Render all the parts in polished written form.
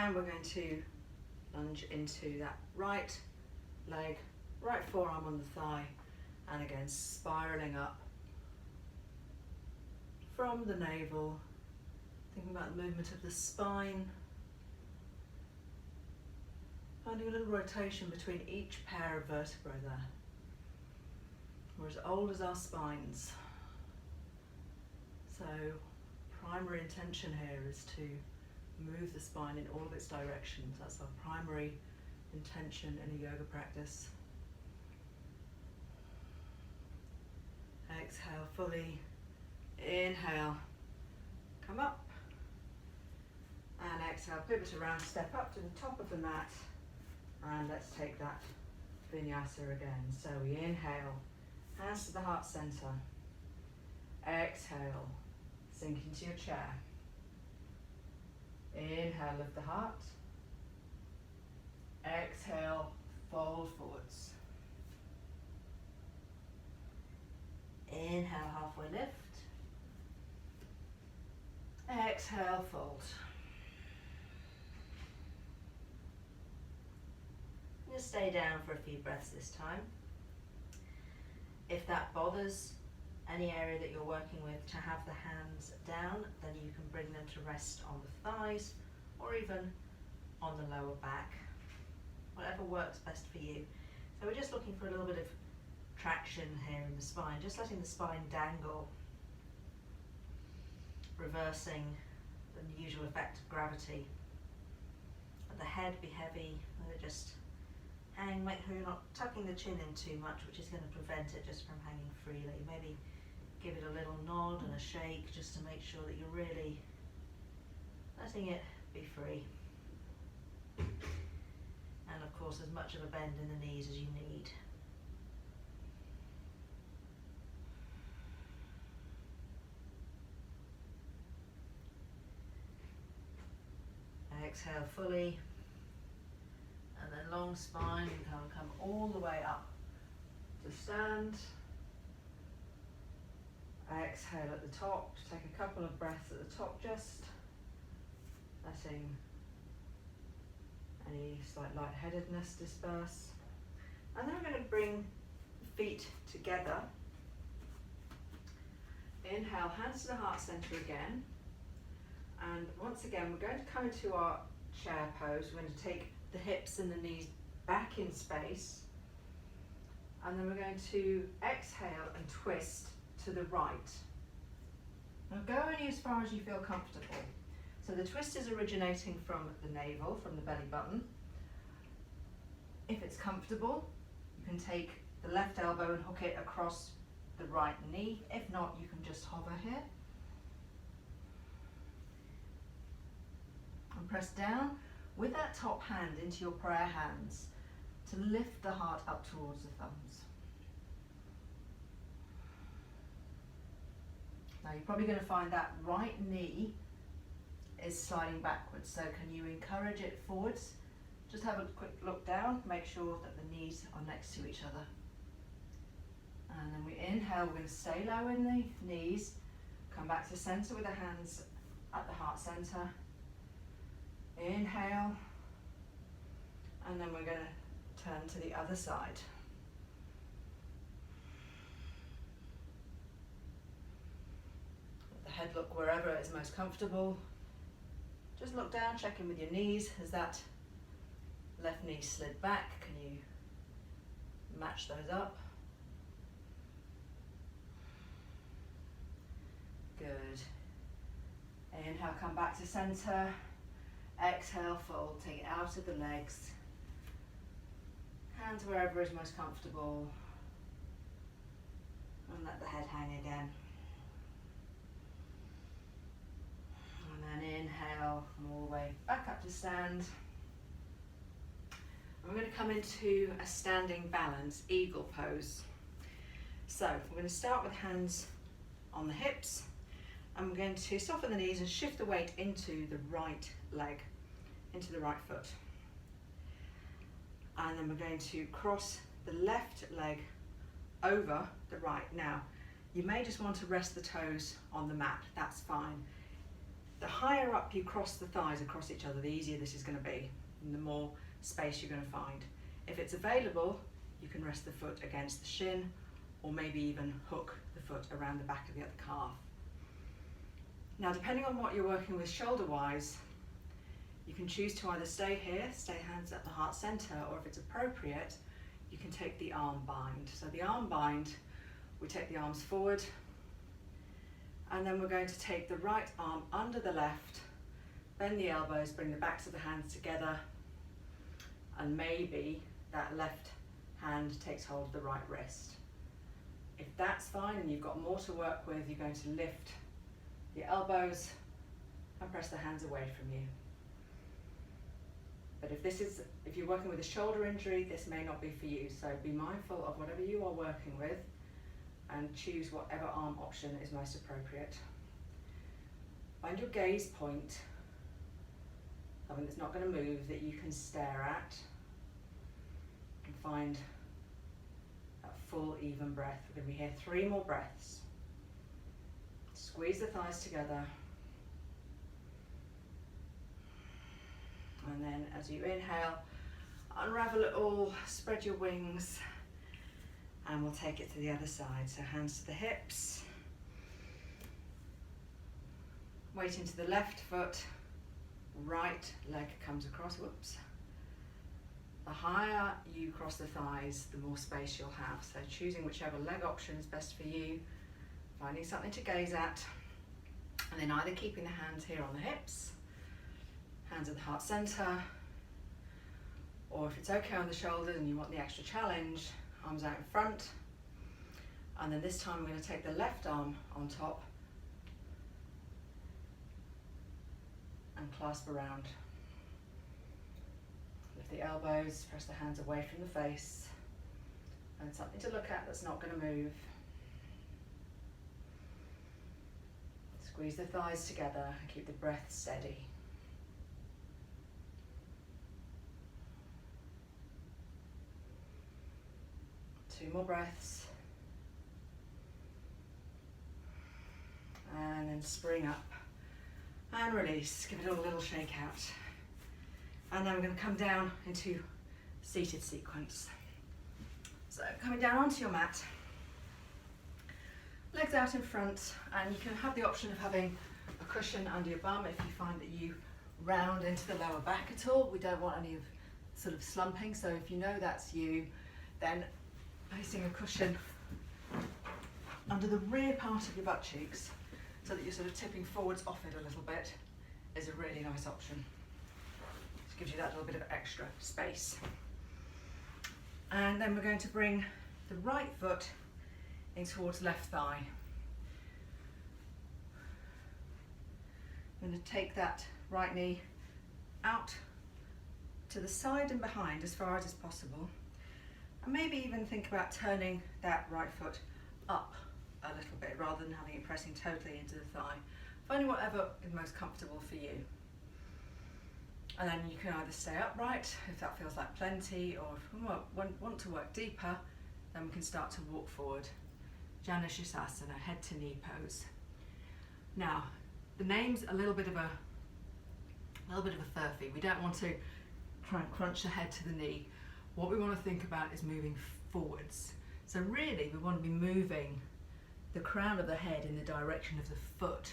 And we're going to lunge into that right leg, right forearm on the thigh, and again spiraling up from the navel, thinking about the movement of the spine, finding a little rotation between each pair of vertebrae there. We're as old as our spines. So primary intention here is to move the spine in all of its directions. That's our primary intention in a yoga practice. Exhale fully, inhale, come up, and exhale, pivot around, step up to the top of the mat, and let's take that vinyasa again. So we inhale, hands to the heart center, exhale, sink into your chair. Inhale, lift the heart. Exhale, fold forwards. Inhale, halfway lift. Exhale, fold. Just stay down for a few breaths this time. If that bothers any area that you're working with to have the hands down, then you can bring them to rest on the thighs or even on the lower back. Whatever works best for you. So we're just looking for a little bit of traction here in the spine, just letting the spine dangle, reversing the usual effect of gravity. Let the head be heavy, let it just hang, make sure you're not tucking the chin in too much, which is going to prevent it just from hanging freely. Maybe give it a little nod and a shake just to make sure that you're really letting it be free. And of course, as much of a bend in the knees as you need. Exhale fully, and then long spine, you can come all the way up to stand. Exhale at the top, take a couple of breaths at the top, just letting any slight lightheadedness disperse. And then we're going to bring feet together. Inhale, hands to the heart center again. And once again, we're going to come into our chair pose. We're going to take the hips and the knees back in space. And then we're going to exhale and twist to the right. Now go only as far as you feel comfortable. So the twist is originating from the navel, from the belly button. If it's comfortable, you can take the left elbow and hook it across the right knee. If not, you can just hover here. And press down with that top hand into your prayer hands to lift the heart up towards the thumbs. Now you're probably going to find that right knee is sliding backwards, so can you encourage it forwards? Just have a quick look down, make sure that the knees are next to each other. And then we inhale, we're going to stay low in the knees, come back to center with the hands at the heart center. Inhale, and then we're going to turn to the other side. Let the head look wherever is most comfortable. Just look down, check in with your knees. Has that left knee slid back? Can you match those up? Good. Inhale, come back to center. Exhale, fold, take it out of the legs. Hands wherever is most comfortable. And let the head hang again. And then inhale, come all the way back up to stand. And we're going to come into a standing balance, eagle pose. So we're going to start with hands on the hips. And we're going to soften the knees and shift the weight into the right leg, into the right foot. And then we're going to cross the left leg over the right. Now, you may just want to rest the toes on the mat, that's fine. the higher up you cross the thighs across each other, the easier this is going to be, and the more space you're going to find. If it's available, you can rest the foot against the shin, or maybe even hook the foot around the back of the other calf. Now, depending on what you're working with shoulder-wise, you can choose to either stay here, stay hands at the heart center, or if it's appropriate, you can take the arm bind. So the arm bind, we take the arms forward, and then we're going to take the right arm under the left, bend the elbows, bring the backs of the hands together, and maybe that left hand takes hold of the right wrist. If that's fine and you've got more to work with, you're going to lift the elbows and press the hands away from you. But if you're working with a shoulder injury, this may not be for you, so be mindful of whatever you are working with and choose whatever arm option is most appropriate. Find your gaze point, something that's not going to move, that you can stare at, and find that full, even breath. We're going to be here 3 more breaths. Squeeze the thighs together. And then as you inhale, unravel it all, spread your wings, and we'll take it to the other side. So hands to the hips. Weight into the left foot, right leg comes across, whoops. The higher you cross the thighs, the more space you'll have. So choosing whichever leg option is best for you, finding something to gaze at, and then either keeping the hands here on the hips, hands at the heart center, or if it's okay on the shoulders and you want the extra challenge, arms out in front. And then this time I'm going to take the left arm on top and clasp around. Lift the elbows, press the hands away from the face, and something to look at that's not going to move. Squeeze the thighs together and keep the breath steady. Two more breaths. And then spring up and release. Give it all a little shake out. And then we're going to come down into seated sequence. So coming down onto your mat, legs out in front, and you can have the option of having a cushion under your bum if you find that you round into the lower back at all. We don't want any of sort of slumping, so if you know that's you, then placing a cushion under the rear part of your butt cheeks so that you're sort of tipping forwards off it a little bit is a really nice option. It gives you that little bit of extra space. And then we're going to bring the right foot in towards left thigh. I'm going to take that right knee out to the side and behind as far as is possible. And maybe even think about turning that right foot up a little bit rather than having it pressing totally into the thigh. Finding whatever is most comfortable for you. And then you can either stay upright if that feels like plenty, or if you want to work deeper, then we can start to walk forward. Janusasana, head to knee pose. Now, the name's a little bit of a furphy. We don't want to try and crunch the head to the knee. What we want to think about is moving forwards. So really, we want to be moving the crown of the head in the direction of the foot.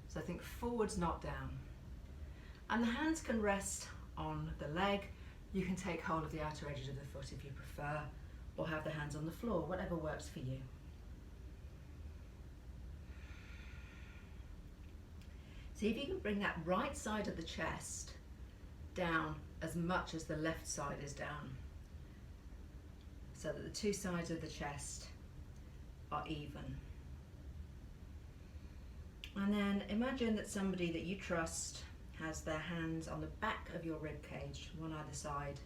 So think forwards, not down. And the hands can rest on the leg. You can take hold of the outer edges of the foot if you prefer, or have the hands on the floor, whatever works for you. See if you can bring that right side of the chest down as much as the left side is down, so that the two sides of the chest are even. And then imagine that somebody that you trust has their hands on the back of your rib cage, one either side,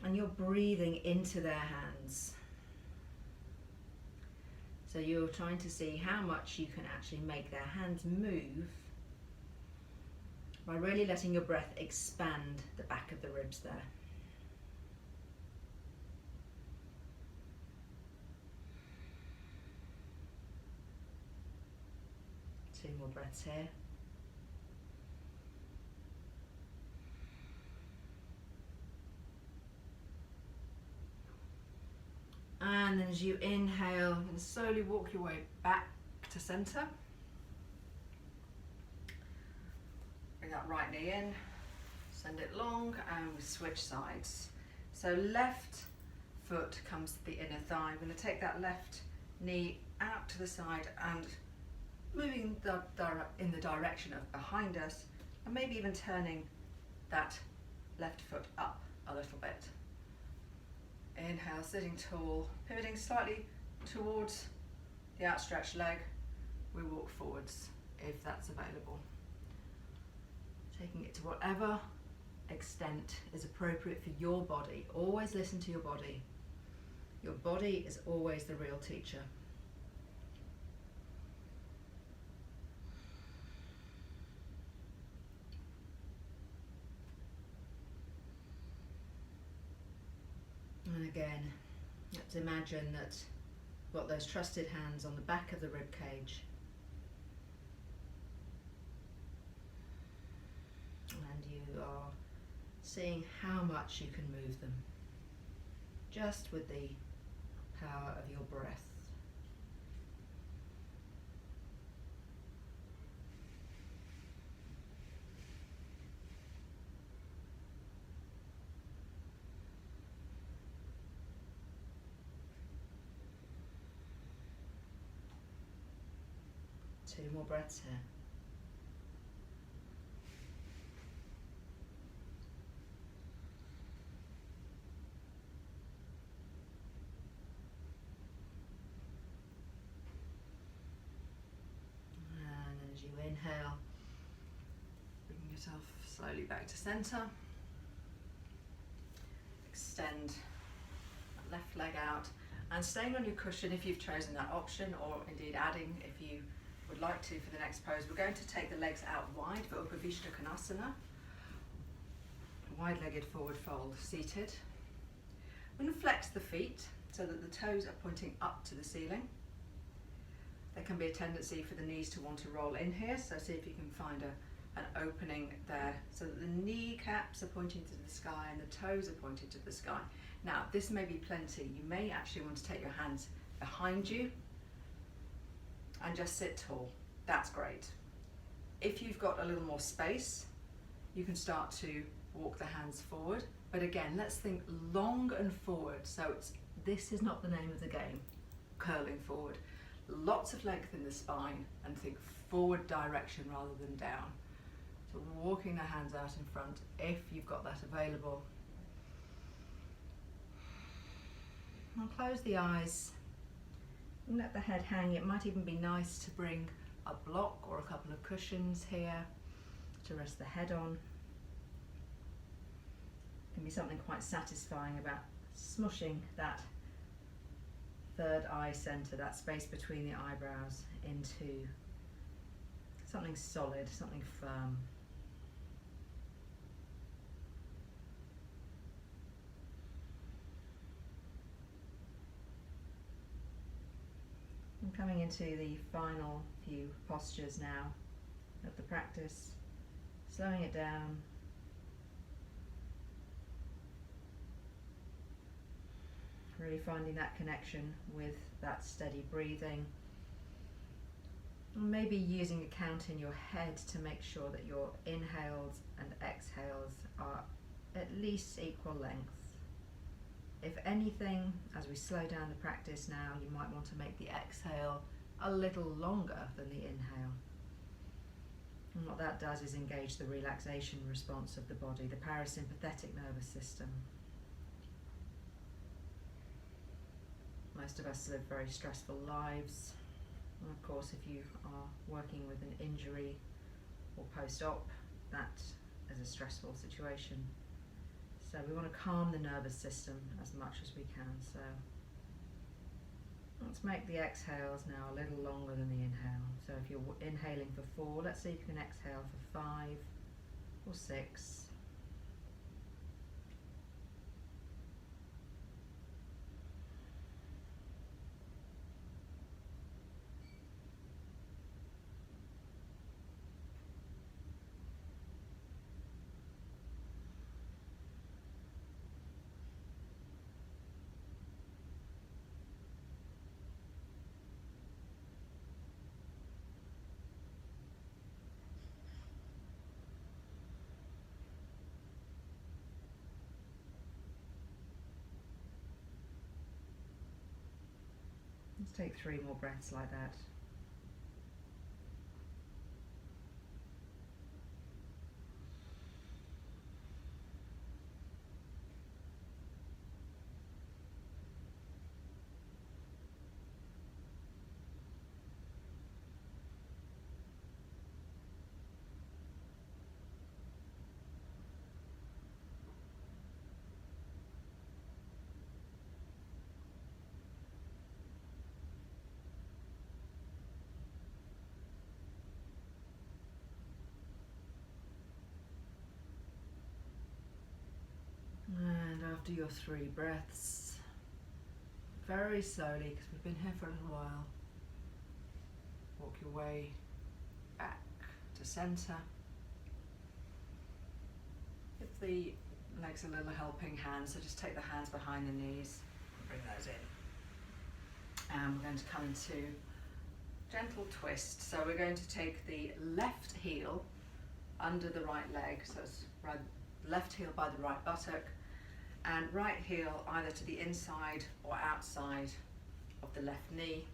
and you're breathing into their hands. So you're trying to see how much you can actually make their hands move by really letting your breath expand the back of the ribs there. 2 more breaths here. And then as you inhale, you're going to slowly walk your way back to centre. Bring that right knee in, send it long, and we switch sides. So left foot comes to the inner thigh. I'm going to take that left knee out to the side and moving in the direction of behind us, and maybe even turning that left foot up a little bit. Inhale, sitting tall, pivoting slightly towards the outstretched leg. We walk forwards if that's available. Taking it to whatever extent is appropriate for your body. Always listen to your body. Your body is always the real teacher. And again, let's imagine that you've got those trusted hands on the back of the rib cage. And you are seeing how much you can move them, just with the power of your breath. Two more breaths here. And as you inhale, bring yourself slowly back to centre. Extend that left leg out and staying on your cushion if you've chosen that option, or indeed adding if you would like to for the next pose. We're going to take the legs out wide for Upavishta Konasana. Wide-legged forward fold, seated. We're going to flex the feet so that the toes are pointing up to the ceiling. There can be a tendency for the knees to want to roll in here, so see if you can find an opening there so that the kneecaps are pointing to the sky and the toes are pointing to the sky. Now, this may be plenty. You may actually want to take your hands behind you and just sit tall. That's great. If you've got a little more space, you can start to walk the hands forward. But again, let's think long and forward. So this is not the name of the game, curling forward. Lots of length in the spine, and think forward direction rather than down. So walking the hands out in front if you've got that available. And close the eyes. And let the head hang. It might even be nice to bring a block or a couple of cushions here to rest the head on. Can be something quite satisfying about smushing that third eye centre, that space between the eyebrows, into something solid, something firm. I'm coming into the final few postures now of the practice, slowing it down. Really finding that connection with that steady breathing. And maybe using a count in your head to make sure that your inhales and exhales are at least equal length. If anything, as we slow down the practice now, you might want to make the exhale a little longer than the inhale. And what that does is engage the relaxation response of the body, the parasympathetic nervous system. Most of us live very stressful lives. And of course, if you are working with an injury or post-op, that is a stressful situation. So we want to calm the nervous system as much as we can. So let's make the exhales now a little longer than the inhale. So if you're inhaling for 4, let's see if you can exhale for 5 or 6. take 3 more breaths like that. And after your 3 breaths, very slowly, because we've been here for a little while, walk your way back to centre. Give the legs a little helping hand, so just take the hands behind the knees, bring those in. And we're going to come into gentle twist. So we're going to take the left heel under the right leg, so it's right, left heel by the right buttock, and right heel either to the inside or outside of the left knee.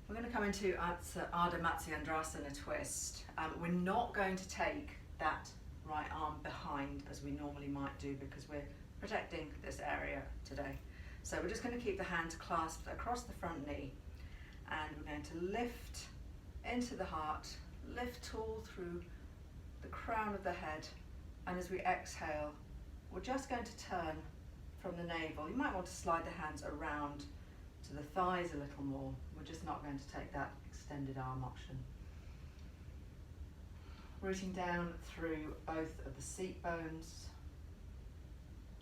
We're going to come into Ardha Matsyendrasana twist. We're not going to take that right arm behind as we normally might do because we're protecting this area today. So we're just going to keep the hands clasped across the front knee, and we're going to lift into the heart, lift tall through the crown of the head, and as we exhale, we're just going to turn from the navel. You might want to slide the hands around to the thighs a little more. We're just not going to take that extended arm option. Rooting down through both of the seat bones,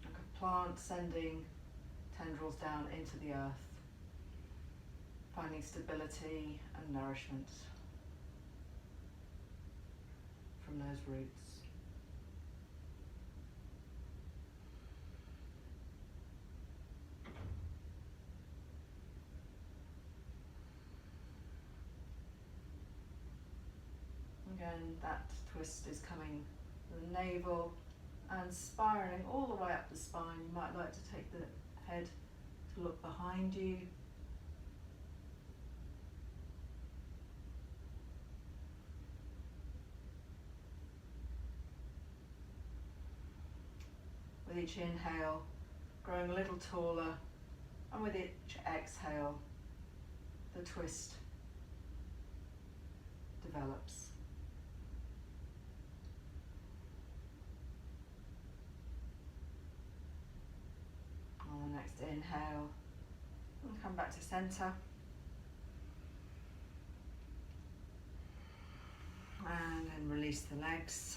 like a plant sending tendrils down into the earth, finding stability and nourishment from those roots. Again, that twist is coming from the navel and spiraling all the way up the spine. You might like to take the head to look behind you. With each inhale, growing a little taller, and with each exhale, the twist develops. On the next inhale, and come back to centre. And then release the legs.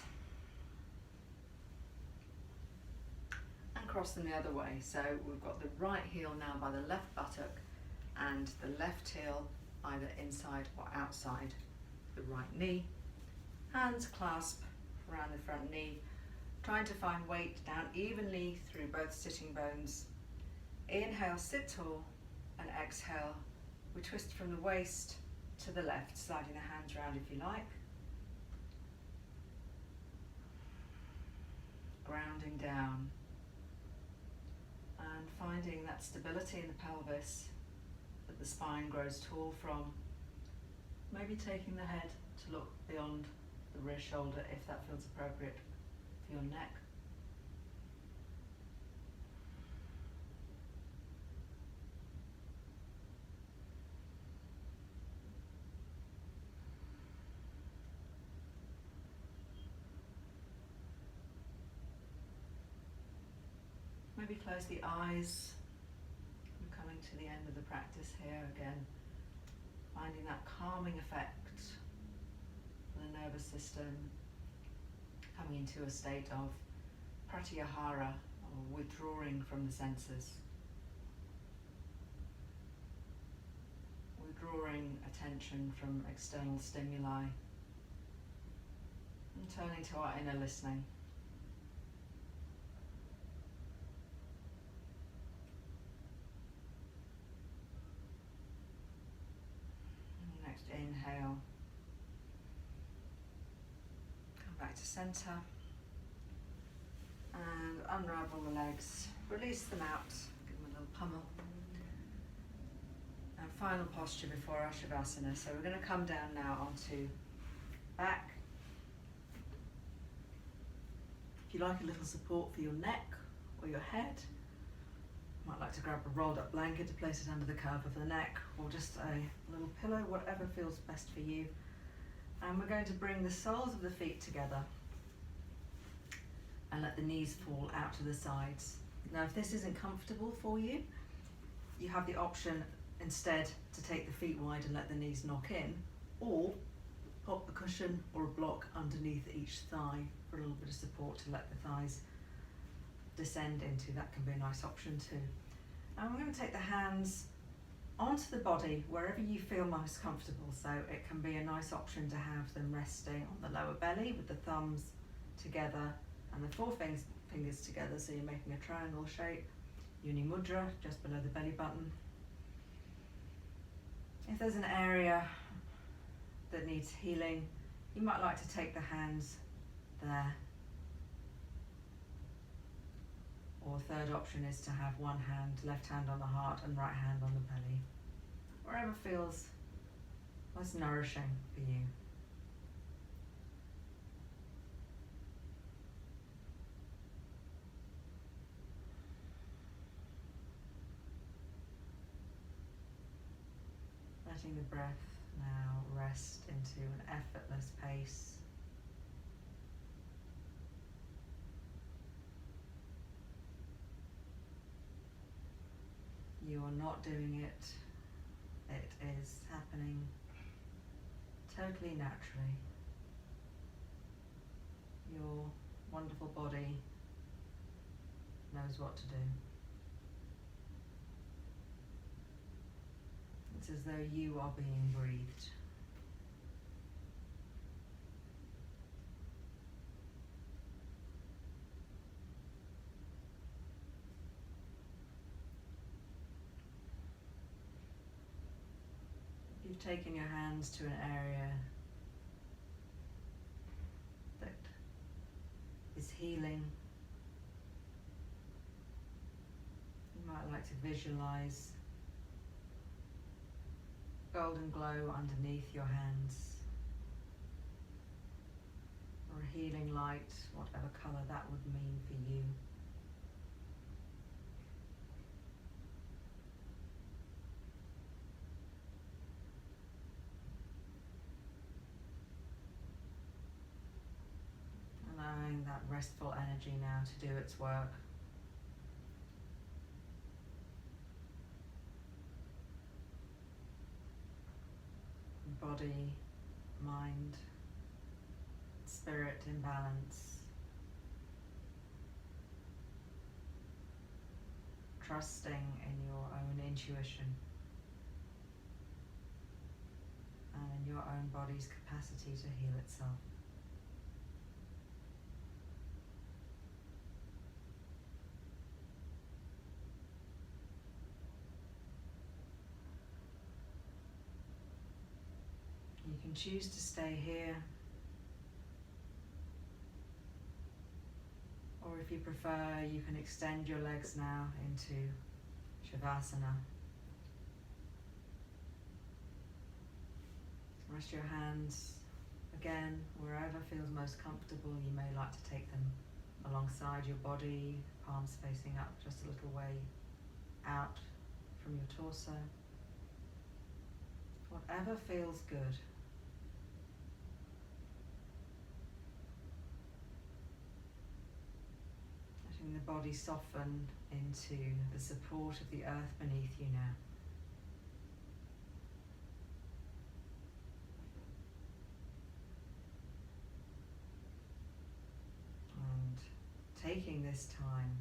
And cross them the other way. So we've got the right heel now by the left buttock and the left heel either inside or outside the right knee. Hands clasp around the front knee, trying to find weight down evenly through both sitting bones. Inhale, sit tall, and exhale, we twist from the waist to the left, sliding the hands around if you like. Grounding down and finding that stability in the pelvis that the spine grows tall from. Maybe taking the head to look beyond the rear shoulder if that feels appropriate for your neck. Maybe close the eyes. We're coming to the end of the practice here again, finding that calming effect for the nervous system, coming into a state of pratyahara, or withdrawing from the senses, withdrawing attention from external stimuli, and turning to our inner listening. Inhale, come back to centre and unravel the legs, release them out, give them a little pummel, final posture before our Shavasana. So we're going to come down now onto back. If you like a little support for your neck or your head, you might like to grab a rolled up blanket to place it under the curve of the neck, or just a little pillow, whatever feels best for you. And we're going to bring the soles of the feet together and let the knees fall out to the sides. Now, if this isn't comfortable for you, you have the option instead to take the feet wide and let the knees knock in, or pop a cushion or a block underneath each thigh for a little bit of support to let the thighs descend into. That can be a nice option too. And we're going to take the hands onto the body wherever you feel most comfortable. So it can be a nice option to have them resting on the lower belly with the thumbs together and the fingers together, so you're making a triangle shape. Uni Mudra, just below the belly button. If there's an area that needs healing, you might like to take the hands there. Or third option is to have one hand, left hand on the heart and right hand on the belly. Wherever feels most nourishing for you. Letting the breath now rest into an effortless pace. You are not doing it. It is happening totally naturally. Your wonderful body knows what to do. It's as though you are being breathed. You've taken your hands to an area that is healing. You might like to visualize golden glow underneath your hands, or a healing light, whatever colour that would mean for you. Allowing that restful energy now to do its work. Body, mind, spirit in balance. Trusting in your own intuition and in your own body's capacity to heal itself. You can choose to stay here, or if you prefer, you can extend your legs now into Shavasana. Rest your hands again wherever feels most comfortable. You may like to take them alongside your body, palms facing up just a little way out from your torso. Whatever feels good. Letting the body soften into the support of the earth beneath you now. And taking this time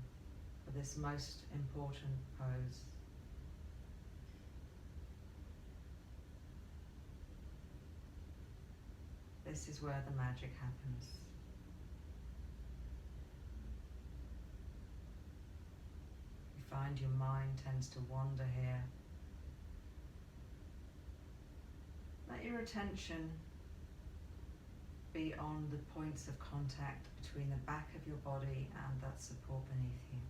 for this most important pose. This is where the magic happens. You find your mind tends to wander here. Let your attention be on the points of contact between the back of your body and that support beneath you.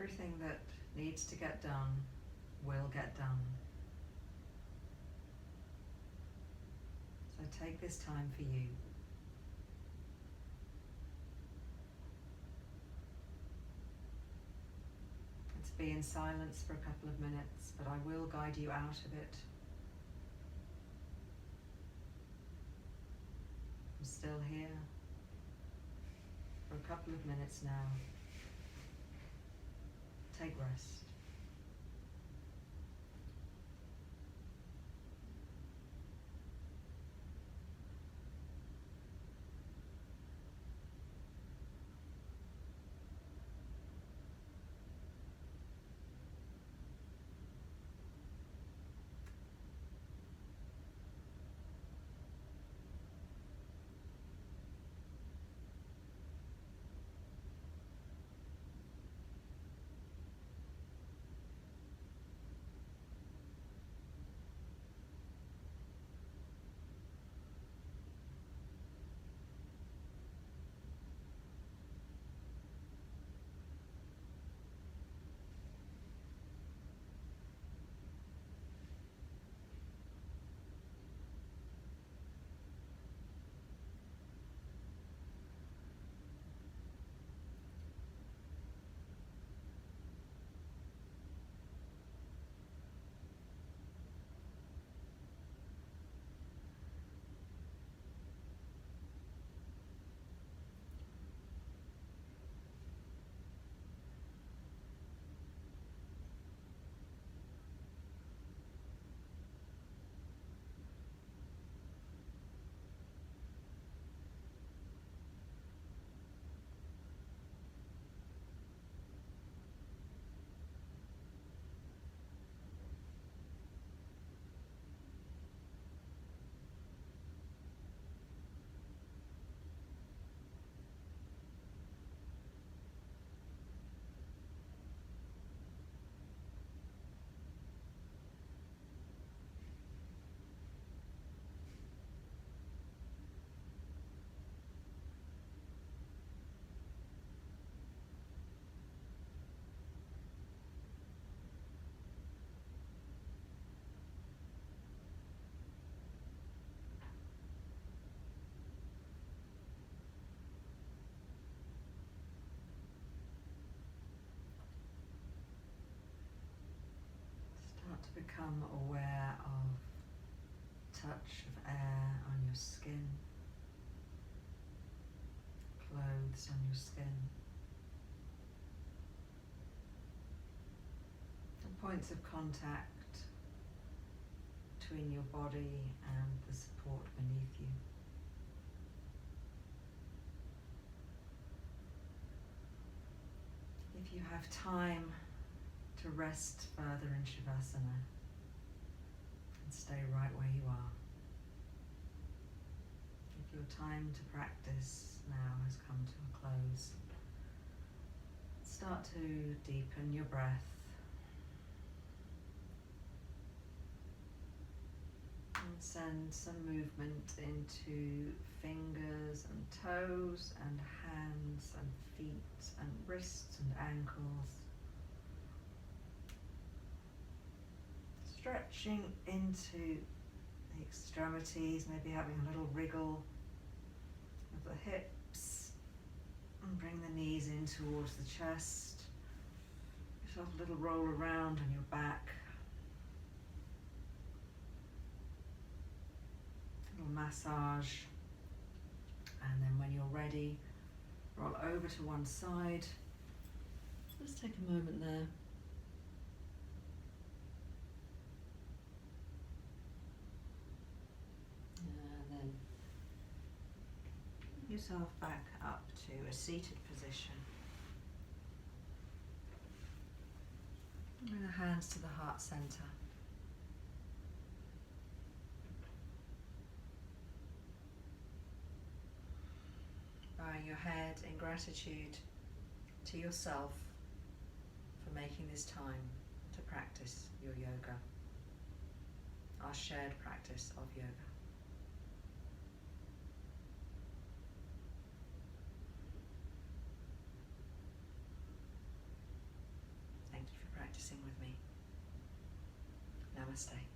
everything that needs to get done will get done. So take this time for you. Let's be in silence for a couple of minutes, but I will guide you out of it. I'm still here for a couple of minutes now. Take rest. Start to become aware of touch of air on your skin, clothes on your skin, and points of contact between your body and the support beneath you. If you have time to rest further in Shavasana and stay right where you are. If your time to practice now has come to a close, start to deepen your breath and send some movement into fingers and toes and hands and feet and wrists and ankles. Stretching into the extremities, maybe having a little wriggle of the hips, and bring the knees in towards the chest. Give yourself a little roll around on your back. A little massage. And then when you're ready, roll over to one side. Just take a moment there. Yourself back up to a seated position. Bring the hands to the heart center. Bowing your head in gratitude to yourself for making this time to practice your yoga, our shared practice of yoga. Namaste.